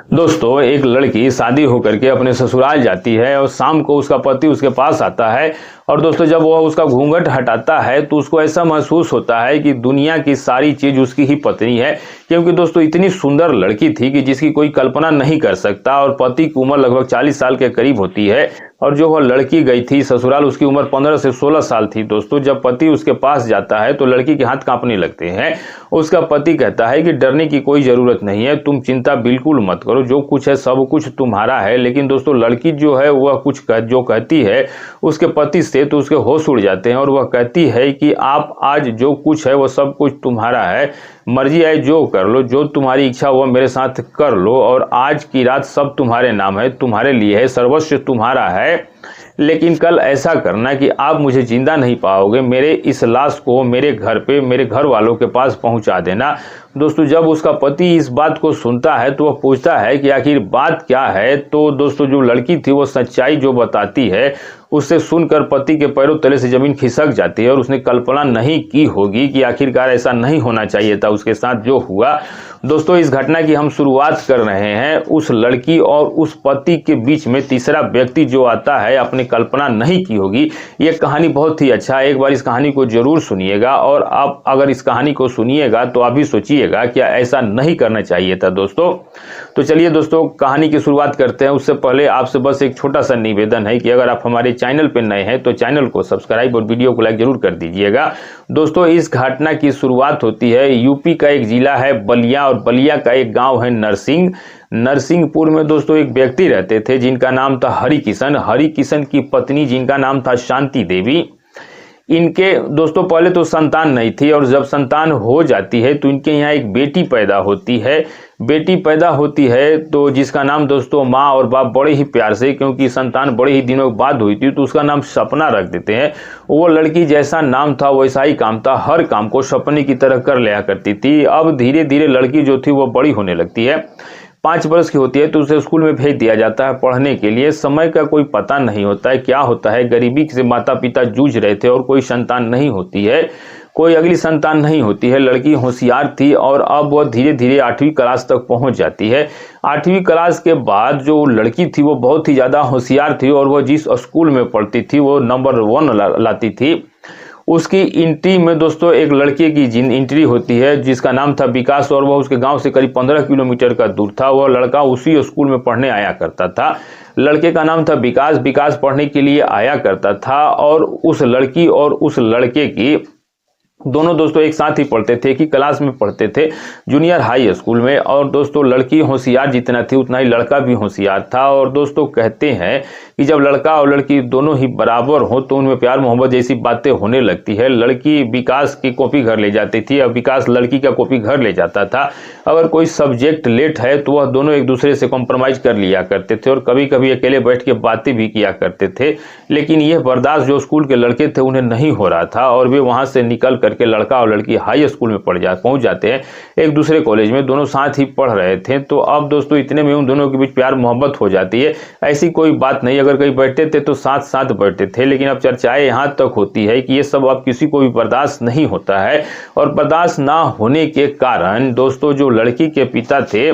दोस्तों, एक लड़की शादी होकर के अपने ससुराल जाती है और शाम को उसका पति उसके पास आता है। और दोस्तों, जब वह उसका घूंघट हटाता है तो उसको ऐसा महसूस होता है कि दुनिया की सारी चीज उसकी ही पत्नी है। क्योंकि दोस्तों, इतनी सुंदर लड़की थी कि जिसकी कोई कल्पना नहीं कर सकता। और पति की उम्र लगभग 40 साल के करीब होती है। और जो वह लड़की गई थी ससुराल, उसकी उम्र 15 से 16 साल थी। दोस्तों, जब पति उसके पास जाता है तो लड़की के हाथ कांपने लगते हैं। उसका पति कहता है कि डरने की कोई जरूरत नहीं है, तुम चिंता बिल्कुल मत करो, जो कुछ है सब कुछ तुम्हारा है। लेकिन दोस्तों, लड़की जो है वह जो कहती है उसके पति से, तो उसके होश उड़ जाते हैं। और वह कहती है कि आप आज जो कुछ है वह सब कुछ तुम्हारा है, मर्जी आए जो कर लो, जो तुम्हारी इच्छा वह मेरे साथ कर लो। और आज की रात सब तुम्हारे नाम है, तुम्हारे लिए है, सर्वस्व तुम्हारा है। लेकिन कल ऐसा करना कि आप मुझे जिंदा नहीं पाओगे, मेरे इस लाश को मेरे घर पे, मेरे घर वालों के पास पहुंचा देना। दोस्तों, जब उसका पति इस बात को सुनता है तो वह पूछता है कि आखिर बात क्या है। तो दोस्तों, जो लड़की थी वो सच्चाई जो बताती है, उससे सुनकर पति के पैरों तले से जमीन खिसक जाती है। और उसने कल्पना नहीं की होगी कि आखिरकार ऐसा नहीं होना चाहिए था उसके साथ जो हुआ। दोस्तों, इस घटना की हम शुरुआत कर रहे हैं उस लड़की और उस पति के बीच में तीसरा व्यक्ति जो आता है, आपने कल्पना नहीं की होगी। ये कहानी बहुत ही अच्छा है, एक बार इस कहानी को जरूर सुनिएगा। और आप अगर इस कहानी को सुनिएगा तो आप भी सोचिएगा क्या ऐसा नहीं करना चाहिए था। दोस्तों, तो चलिए दोस्तों, कहानी की शुरुआत करते हैं। उससे पहले आपसे बस एक छोटा सा निवेदन है कि अगर आप हमारे चैनल पर नए हैं तो चैनल को सब्सक्राइब और वीडियो को लाइक जरूर कर दीजिएगा। दोस्तों, इस घटना की शुरुआत होती है यूपी का एक जिला है बलिया, और बलिया का एक गांव है नरसिंहपुर में। दोस्तों, एक व्यक्ति रहते थे जिनका नाम था हरि किशन की पत्नी जिनका नाम था शांति देवी। इनके दोस्तों पहले तो संतान नहीं थी, और जब संतान हो जाती है तो इनके यहाँ एक बेटी पैदा होती है। तो जिसका नाम दोस्तों माँ और बाप बड़े ही प्यार से, क्योंकि संतान बड़े ही दिनों बाद हुई थी, तो उसका नाम सपना रख देते हैं। वो लड़की जैसा नाम था वैसा ही काम था, हर काम को सपने की तरह कर लिया करती थी। अब धीरे धीरे लड़की जो थी वो बड़ी होने लगती है, 5 वर्ष की होती है तो उसे स्कूल में भेज दिया जाता है पढ़ने के लिए। समय का कोई पता नहीं होता है क्या होता है, गरीबी से माता पिता जूझ रहे थे और कोई संतान नहीं होती है, कोई अगली संतान नहीं होती है। लड़की होशियार थी और अब वह धीरे धीरे 8वीं क्लास तक पहुंच जाती है। 8वीं क्लास के बाद जो लड़की थी वो बहुत ही ज्यादा होशियार थी, और वह जिस स्कूल में पढ़ती थी वो नंबर 1 लाती थी। उसकी एंट्री में दोस्तों एक लड़के की एंट्री होती है जिसका नाम था विकास, और वह उसके गांव से करीब 15 किलोमीटर का दूर था। वह लड़का उसी स्कूल में पढ़ने आया करता था। लड़के का नाम था विकास पढ़ने के लिए आया करता था। और उस लड़की और उस लड़के की दोनों दोस्तों एक साथ ही पढ़ते थे, एक ही क्लास में पढ़ते थे, जूनियर हाई स्कूल में। और दोस्तों, लड़की होशियार जितना थी उतना ही लड़का भी होशियार था। और दोस्तों, कहते हैं कि जब लड़का और लड़की दोनों ही बराबर हो तो उनमें प्यार मोहब्बत जैसी बातें होने लगती है। लड़की विकास की कॉपी घर ले जाती थी और विकास लड़की का कॉपी घर ले जाता था। अगर कोई सब्जेक्ट लेट है तो वह दोनों एक दूसरे से कॉम्प्रोमाइज कर लिया करते थे, और कभी कभी अकेले बैठ के बातें भी किया करते थे। लेकिन यह बर्दाश्त जो स्कूल के लड़के थे उन्हें नहीं हो रहा था, और वे वहां से निकल करके लड़का और लड़की हाई स्कूल में पहुंच जाते हैं, एक दूसरे कॉलेज में, दोनों साथ ही पढ़ रहे थे। तो अब दोस्तों इतने में उन दोनों के बीच प्यार मोहब्बत हो जाती है। ऐसी कोई बात नहीं, अगर कहीं बैठते थे तो साथ साथ बैठते थे। लेकिन अब चर्चाएं यहां तक होती है कि ये सब अब किसी को भी बर्दाश्त नहीं होता है। और बर्दाश्त ना होने के कारण दोस्तों जो लड़की के पिता थे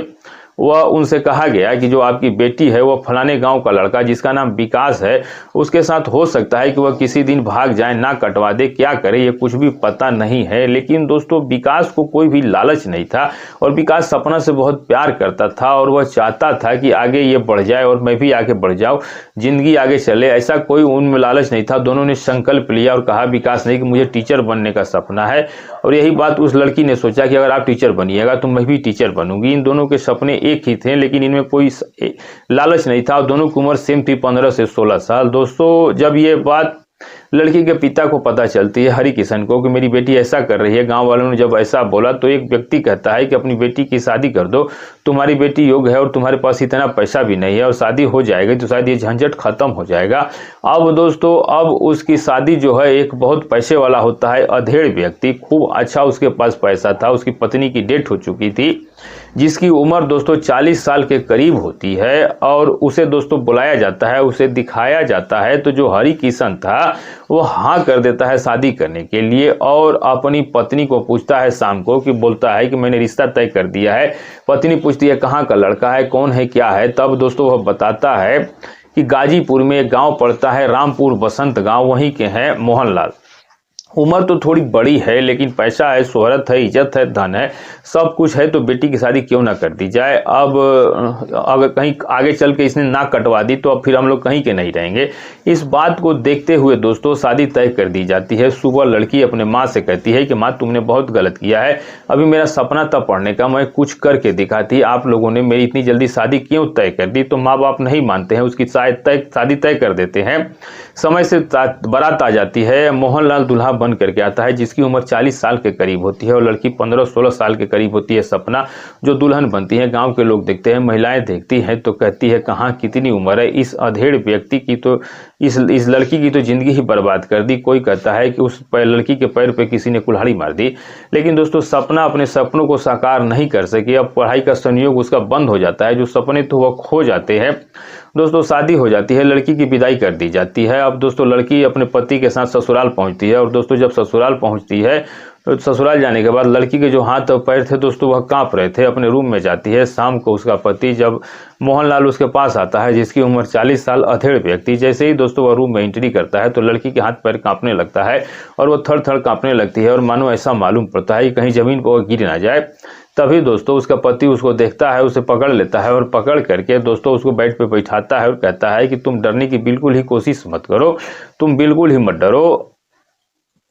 वह उनसे कहा गया कि जो आपकी बेटी है वो फलाने गांव का लड़का जिसका नाम विकास है, उसके साथ हो सकता है कि वह किसी दिन भाग जाए, ना कटवा दे, क्या करे ये कुछ भी पता नहीं है। लेकिन दोस्तों, विकास को कोई भी लालच नहीं था, और विकास सपना से बहुत प्यार करता था, और वह चाहता था कि आगे ये बढ़ जाए और मैं भी आगे बढ़ जाऊं, जिंदगी आगे चले। ऐसा कोई उनमें लालच नहीं था। दोनों ने संकल्प लिया और कहा विकास ने कि मुझे टीचर बनने का सपना है। और यही बात उस लड़की ने सोचा कि अगर आप टीचर बनिएगा तो मैं भी टीचर बनूंगी। इन दोनों के सपने एक ही थे, लेकिन इनमें कोई लालच नहीं था। दोनों की उम्र सेम थी, 15 से 16 साल। दोस्तों, जब ये बात लड़की के पिता को पता चलती है, हरि किशन को, कि मेरी बेटी ऐसा कर रही है, गांव वालों ने जब ऐसा बोला तो एक व्यक्ति कहता है कि अपनी बेटी की शादी कर दो, तुम्हारी बेटी योग्य है और तुम्हारे पास इतना पैसा भी नहीं है, और शादी हो जाएगी तो शायद ये झंझट खत्म हो जाएगा। अब दोस्तों, अब उसकी शादी जो है एक बहुत पैसे वाला होता है, अधेड़ व्यक्ति, खूब अच्छा उसके पास पैसा था। उसकी पत्नी की डेथ हो चुकी थी, जिसकी उम्र दोस्तों 40 साल के करीब होती है। और उसे दोस्तों बुलाया जाता है, उसे दिखाया जाता है। तो जो हरि किशन था वो हाँ कर देता है शादी करने के लिए और अपनी पत्नी को पूछता है शाम को, कि बोलता है कि मैंने रिश्ता तय कर दिया है। पत्नी पूछती है कहाँ का लड़का है, कौन है, क्या है। तब दोस्तों वह बताता है कि गाजीपुर में एक गांव पड़ता है, रामपुर बसंत गांव, वहीं के हैं मोहनलाल। उम्र तो थोड़ी बड़ी है लेकिन पैसा है, शोहरत है, इज्जत है, धन है, सब कुछ है, तो बेटी की शादी क्यों ना कर दी जाए। अब अगर कहीं आगे चल के इसने नाक कटवा दी तो अब फिर हम लोग कहीं के नहीं रहेंगे। इस बात को देखते हुए दोस्तों शादी तय कर दी जाती है। सुबह लड़की अपने माँ से कहती है कि माँ तुमने बहुत गलत किया है, अभी मेरा सपना था पढ़ने का, मैं कुछ करके दिखाती, आप लोगों ने मेरी इतनी जल्दी शादी क्यों तय कर दी। तो माँ बाप नहीं मानते हैं, उसकी शादी तय कर देते हैं। समय से बारात आ जाती है, मोहनलाल दूल्हा बन करके आता है जिसकी उम्र 40 साल के करीब होती है और लड़की 15-16 साल के करीब होती है। सपना जो दुल्हन बनती है, गांव के लोग देखते हैं, महिलाएं देखती हैं तो कहती है कहाँ कितनी उम्र है, इस अधेड़ व्यक्ति की तो इस लड़की की तो जिंदगी ही बर्बाद कर दी। कोई कहता है कि उस लड़की के पैर पे किसी ने कुल्हाड़ी मार दी। लेकिन दोस्तों सपना अपने सपनों को साकार नहीं कर सकी। अब पढ़ाई का संयोग उसका बंद हो जाता है, जो सपने तो वह खो जाते हैं। दोस्तों शादी हो जाती है, लड़की की विदाई कर दी जाती है। अब दोस्तों लड़की अपने पति के साथ ससुराल पहुंचती है और दोस्तों जब ससुराल पहुंचती है तो ससुराल जाने के बाद लड़की के जो हाथ और पैर थे दोस्तों वह कांप रहे थे। अपने रूम में जाती है। शाम को उसका पति जब मोहनलाल उसके पास आता है जिसकी उम्र 40 साल, अधेड़ व्यक्ति, जैसे ही दोस्तों वह रूम में एंट्री करता है तो लड़की के हाथ पैर कांपने लगता है और वह थर थर कांपने लगती है और मानो ऐसा मालूम पड़ता है कि कहीं जमीन पर गिर ना जाए। तभी दोस्तों उसका पति उसको देखता है, उसे पकड़ लेता है और पकड़ करके दोस्तों उसको बेड पे बैठाता है और कहता है कि तुम डरने की बिल्कुल ही कोशिश मत करो, तुम बिल्कुल ही मत डरो,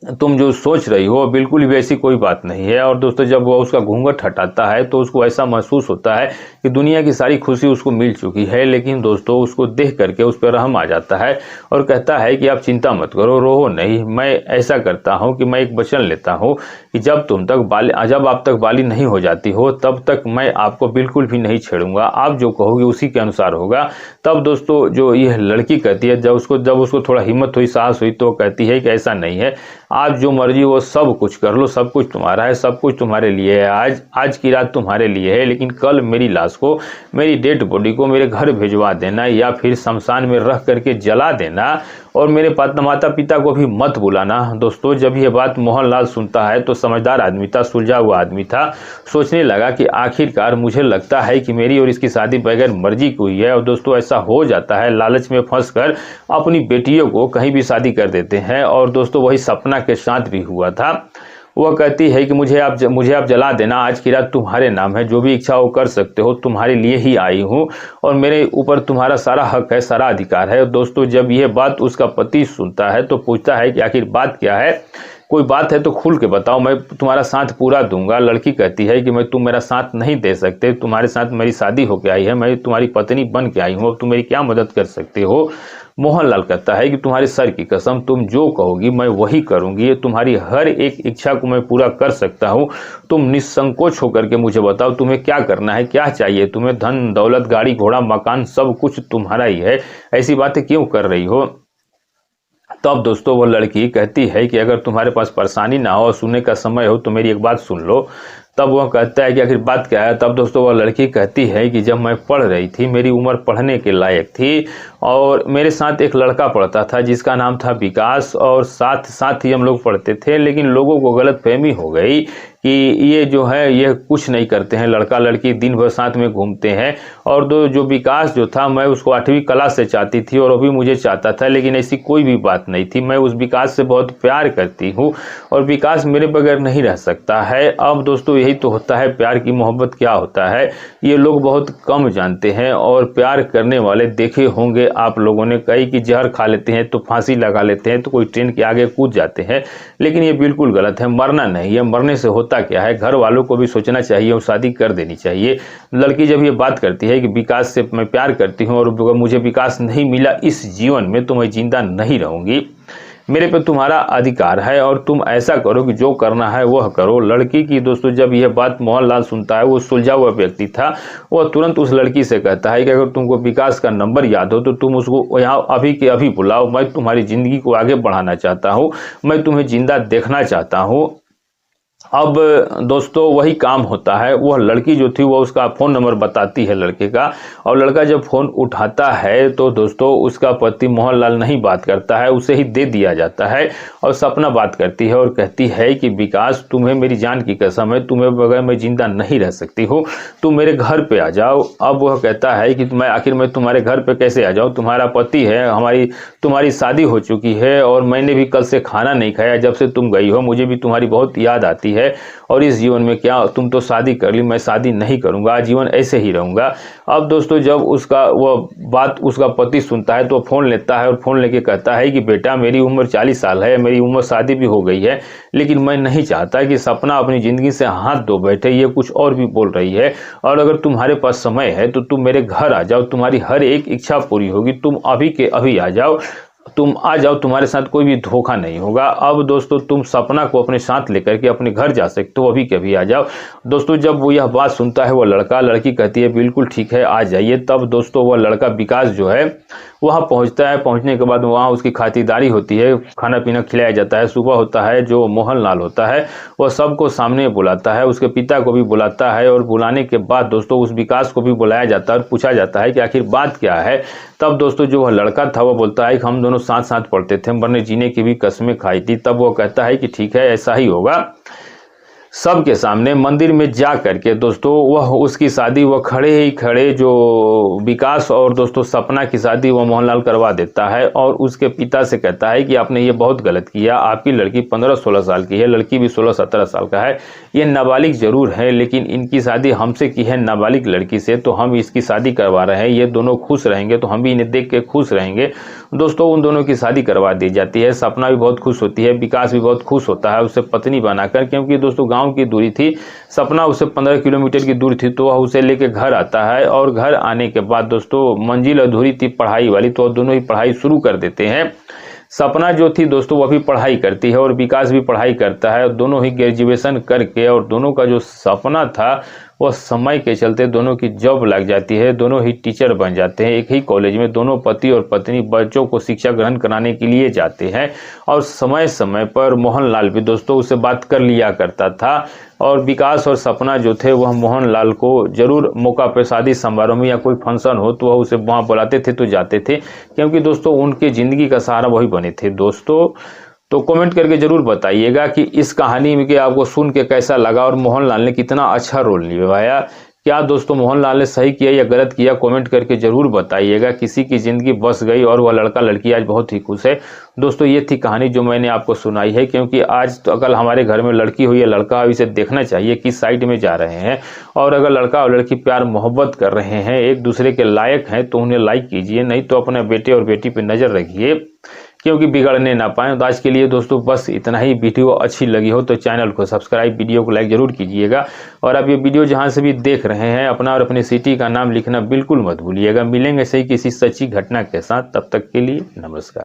तुम जो सोच रही हो बिल्कुल भी ऐसी कोई बात नहीं है। और दोस्तों जब वो उसका घूंघट हटाता है तो उसको ऐसा महसूस होता है कि दुनिया की सारी खुशी उसको मिल चुकी है। लेकिन दोस्तों उसको देख करके उस पर रहम आ जाता है और कहता है कि आप चिंता मत करो, रोहो नहीं, मैं ऐसा करता हूं कि मैं एक वचन लेता हूं कि जब आप तक बाली नहीं हो जाती हो तब तक मैं आपको बिल्कुल भी नहीं छेड़ूंगा, आप जो कहोगे उसी के अनुसार होगा। तब दोस्तों जो यह लड़की कहती है, जब उसको थोड़ा हिम्मत हुई, साहस हुई, तो कहती है कि ऐसा नहीं है, आज जो मर्जी वो सब कुछ कर लो, सब कुछ तुम्हारा है, सब कुछ तुम्हारे लिए है, आज की रात तुम्हारे लिए है, लेकिन कल मेरी लाश को, मेरी डेड बॉडी को मेरे घर भिजवा देना या फिर शमशान में रख करके जला देना और मेरे माता पिता को भी मत बुलाना। दोस्तों जब ये बात मोहनलाल सुनता है तो समझदार आदमी था, सुलझा हुआ आदमी था, सोचने लगा कि आखिरकार मुझे लगता है कि मेरी और इसकी शादी बगैर मर्जी की हुई है। और दोस्तों ऐसा हो जाता है, लालच में फंसकर अपनी बेटियों को कहीं भी शादी कर देते हैं। और दोस्तों वही सपना के साथ भी हुआ था। वह कहती है कि मुझे आप जला देना, आज की रात तुम्हारे नाम है, जो भी इच्छा हो कर सकते हो, तुम्हारे लिए ही आई हूँ और मेरे ऊपर तुम्हारा सारा हक है, सारा अधिकार है। दोस्तों जब यह बात उसका पति सुनता है तो पूछता है कि आखिर बात क्या है, कोई बात है तो खुल के बताओ, मैं तुम्हारा साथ पूरा दूंगा। लड़की कहती है कि तुम मेरा साथ नहीं दे सकते, तुम्हारे साथ मेरी शादी होके आई है, मैं तुम्हारी पत्नी बन के आई हूँ, अब तुम मेरी क्या मदद कर सकते हो। मोहनलाल कहता है कि तुम्हारे सर की कसम, तुम जो कहोगी मैं वही करूंगी, तुम्हारी हर एक इच्छा को मैं पूरा कर सकता हूं, तुम निसंकोच होकर के मुझे बताओ तुम्हें क्या करना है, क्या चाहिए तुम्हें, धन दौलत गाड़ी घोड़ा मकान सब कुछ तुम्हारा ही है, ऐसी बातें क्यों कर रही हो। तब दोस्तों वो लड़की कहती है कि अगर तुम्हारे पास परेशानी ना हो और सुनने का समय हो तो मेरी एक बात सुन लो। तब वह कहता है कि आखिर बात क्या है। तब दोस्तों वह लड़की कहती है कि जब मैं पढ़ रही थी, मेरी उम्र पढ़ने के लायक थी और मेरे साथ एक लड़का पढ़ता था जिसका नाम था विकास, और साथ ही हम लोग पढ़ते थे, लेकिन लोगों को गलतफहमी हो गई कि ये जो है ये कुछ नहीं करते हैं, लड़का लड़की दिन भर साथ में घूमते हैं। और जो विकास जो था, मैं उसको 8वीं क्लास से चाहती थी और वो भी मुझे चाहता था, लेकिन ऐसी कोई भी बात नहीं थी। मैं उस विकास से बहुत प्यार करती हूँ और विकास मेरे बगैर नहीं रह सकता है। अब दोस्तों यही तो होता है, प्यार की मोहब्बत क्या होता है ये लोग बहुत कम जानते हैं। और प्यार करने वाले देखे होंगे आप लोगों ने, कई कि जहर खा लेते हैं तो फांसी लगा लेते हैं, तो कोई ट्रेन के आगे कूद जाते हैं, लेकिन ये बिल्कुल गलत है। मरना नहीं है, मरने से होता क्या है, घर वालों को भी सोचना चाहिए और शादी कर देनी चाहिए। लड़की जब ये बात करती है कि विकास से मैं प्यार करती हूँ और मुझे विकास नहीं मिला इस जीवन में तो मैं जिंदा नहीं रहूंगी, मेरे पे तुम्हारा अधिकार है और तुम ऐसा करो कि जो करना है वह करो। लड़की की दोस्तों जब यह बात मोहनलाल सुनता है, वो सुलझा हुआ व्यक्ति था, वह तुरंत उस लड़की से कहता है कि अगर तुमको विकास का नंबर याद हो तो तुम उसको यहाँ अभी के अभी बुलाओ, मैं तुम्हारी जिंदगी को आगे बढ़ाना चाहता हूँ, मैं तुम्हें जिंदा देखना चाहता हूँ। अब दोस्तों वही काम होता है, वह लड़की जो थी वो उसका फ़ोन नंबर बताती है लड़के का, और लड़का जब फ़ोन उठाता है तो दोस्तों उसका पति मोहनलाल नहीं बात करता है, उसे ही दे दिया जाता है। और सपना बात करती है और कहती है कि विकास, तुम्हें मेरी जान की कसम है, तुम्हें बगैर मैं जिंदा नहीं रह सकती हूँ, तुम मेरे घर पे आ जाओ। अब वह कहता है कि मैं तुम्हारे घर पे कैसे आ जाऊँ, तुम्हारा पति है, तुम्हारी शादी हो चुकी है और मैंने भी कल से खाना नहीं खाया, जब से तुम गई हो मुझे भी तुम्हारी बहुत याद आती है, और इस जीवन में क्या, तुम तो शादी कर ली, मैं शादी नहीं करूंगा, आजीवन ऐसे ही रहूंगा। अब दोस्तों जब वह बात उसका पति सुनता है तो फ़ोन लेता है और फ़ोन लेके कहता है कि बेटा, मेरी उम्र 40 साल है, मेरी उम्र शादी भी हो गई है, लेकिन मैं नहीं चाहता कि सपना अपनी ज़िंदगी से हाथ धो बैठे, ये कुछ और भी बोल रही है, और अगर तुम्हारे पास समय है तो तुम मेरे घर आ जाओ, तुम्हारी हर एक इच्छा पूरी होगी, तुम अभी के अभी आ जाओ, तुम आ जाओ, तुम्हारे साथ कोई भी धोखा नहीं होगा। अब दोस्तों तुम सपना को अपने साथ लेकर के अपने घर जा सकते हो, अभी के अभी आ जाओ। दोस्तों जब वो यह बात सुनता है वो लड़की कहती है बिल्कुल ठीक है, आ जाइए। तब दोस्तों वह लड़का विकास जो है वहाँ पहुँचता है। पहुँचने के बाद वहाँ उसकी खातिरदारी होती है, खाना पीना खिलाया जाता है। सुबह होता है, जो मोहनलाल होता है वह सबको सामने बुलाता है, उसके पिता को भी बुलाता है, और बुलाने के बाद दोस्तों उस विकास को भी बुलाया जाता है और पूछा जाता है कि आखिर बात क्या है। तब दोस्तों जो वह लड़का था वो बोलता है कि हम दोनों साथ साथ पढ़ते थे, मरने जीने की भी कस्में खाई थी। तब वो कहता है कि ठीक है, ऐसा ही होगा। सबके सामने मंदिर में जा करके दोस्तों वह उसकी शादी वह खड़े ही खड़े जो विकास और दोस्तों सपना की शादी वह मोहनलाल करवा देता है, और उसके पिता से कहता है कि आपने ये बहुत गलत किया, आपकी लड़की 15-16 साल की है, लड़की भी 16-17 साल का है, ये नाबालिग जरूर है, लेकिन इनकी शादी हमसे की है नाबालिग लड़की से, तो हम इसकी शादी करवा रहे हैं, ये दोनों खुश रहेंगे तो हम भी इन्हें देख के खुश रहेंगे। दोस्तों उन दोनों की शादी करवा दी जाती है। सपना भी बहुत खुश होती है, विकास भी बहुत खुश होता है उसे पत्नी बनाकर, क्योंकि दोस्तों गांव की दूरी थी, सपना उसे 15 किलोमीटर की दूरी थी, तो वह उसे लेके घर आता है। और घर आने के बाद दोस्तों मंजिल अधूरी थी पढ़ाई वाली, तो दोनों ही पढ़ाई शुरू कर देते हैं। सपना जो थी दोस्तों वह भी पढ़ाई करती है और विकास भी पढ़ाई करता है, और दोनों ही ग्रेजुएशन करके, और दोनों का जो सपना था वह समय के चलते दोनों की जॉब लग जाती है, दोनों ही टीचर बन जाते हैं एक ही कॉलेज में। दोनों पति और पत्नी बच्चों को शिक्षा ग्रहण कराने के लिए जाते हैं, और समय समय पर मोहनलाल भी दोस्तों उससे बात कर लिया करता था, और विकास और सपना जो थे वह मोहनलाल को जरूर मौका पर शादी समारोह में या कोई फंक्शन हो तो वह उसे वहाँ बुलाते थे तो जाते थे, क्योंकि दोस्तों उनके ज़िंदगी का सहारा वही बने थे। दोस्तों तो कमेंट करके जरूर बताइएगा कि इस कहानी में कि आपको सुन के कैसा लगा, और मोहनलाल ने कितना अच्छा रोल निभाया। क्या दोस्तों मोहनलाल ने सही किया या गलत किया, कमेंट करके जरूर बताइएगा। किसी की ज़िंदगी बस गई और वह लड़का लड़की आज बहुत ही खुश है। दोस्तों ये थी कहानी जो मैंने आपको सुनाई है, क्योंकि आज तो अगर हमारे घर में लड़की हुई या लड़का हो, इसे देखना चाहिए किस साइड में जा रहे हैं, और अगर लड़का और लड़की प्यार मोहब्बत कर रहे हैं, एक दूसरे के लायक हैं, तो उन्हें लाइक कीजिए, नहीं तो अपने बेटे और बेटी पर नज़र रखिए, क्योंकि बिगड़ने ना पाए। तो आज के लिए दोस्तों बस इतना ही। वीडियो अच्छी लगी हो तो चैनल को सब्सक्राइब, वीडियो को लाइक जरूर कीजिएगा, और आप ये वीडियो जहां से भी देख रहे हैं अपना और अपनी सिटी का नाम लिखना बिल्कुल मत भूलिएगा। मिलेंगे सही किसी सच्ची घटना के साथ, तब तक के लिए नमस्कार।